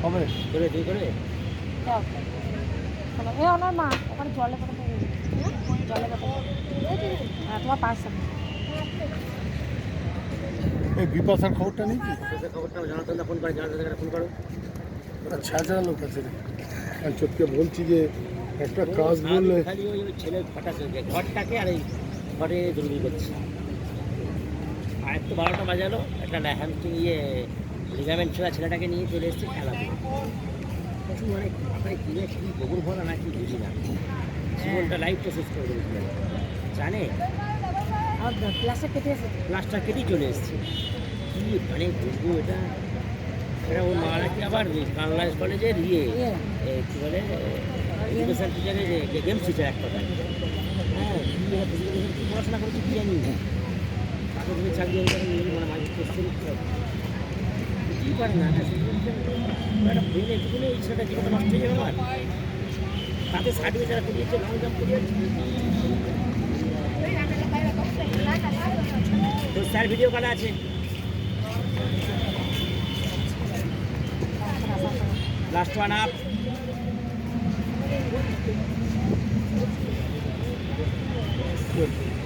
হবে করে দিয়ে করে এ ওনার মা ওখানে জলে কথা জলে কথা হ্যাঁ তোমার পাশে এই বিপাশার খবরটা নেই কি? খবরটা জানাতে ফোন করে জানাতে ফোন করো। ওটা ছাড়া লোক আছে রে। আমি চোখকে বলছি যে একটা কাজ বললে খালি ওই ছেলের ঘরটা চলছে, ঘরটাকে আর এই ঘরে জরুরি করছে। আর একটু 12টা বাজালো, একটা হ্যামস্ট্রিং লিগামেন্ট ছেঁড়া ছেলেটাকে নিয়ে চলে এসেছে খেলাতে। প্রচুর মানে মাথায় কিনে কি গোবর ভরা না কি বুঝি না, জীবনটা লাইফটা শেষ করে দিয়েছিল জানে। আর ক্লাসে কেটে এসেছে ক্লাসটা কেটেই চলে এসেছে। কি মানে বুঝবো এটা, এটা ওর মারা কি আবার কানলাইজ কলেজের কী বলে এডুকেশন টিচারের গেমস টিচার এক কথা। হ্যাঁ কী পড়াশোনা করেছি কী জানি না, তাকে তুমি চাকরি মানে মাঝে কোশ্চেন কী পারে না একটা ব্রেনে এটুকুনে এই ছেলেটা জীবনটা নষ্ট হয়ে যাবে আমার। তাতে সার্টিফিকেট যারা করিয়েছে লং জাম্প করিয়েছে তো স্যার ভিডিও কলে আছে। Last one up. good.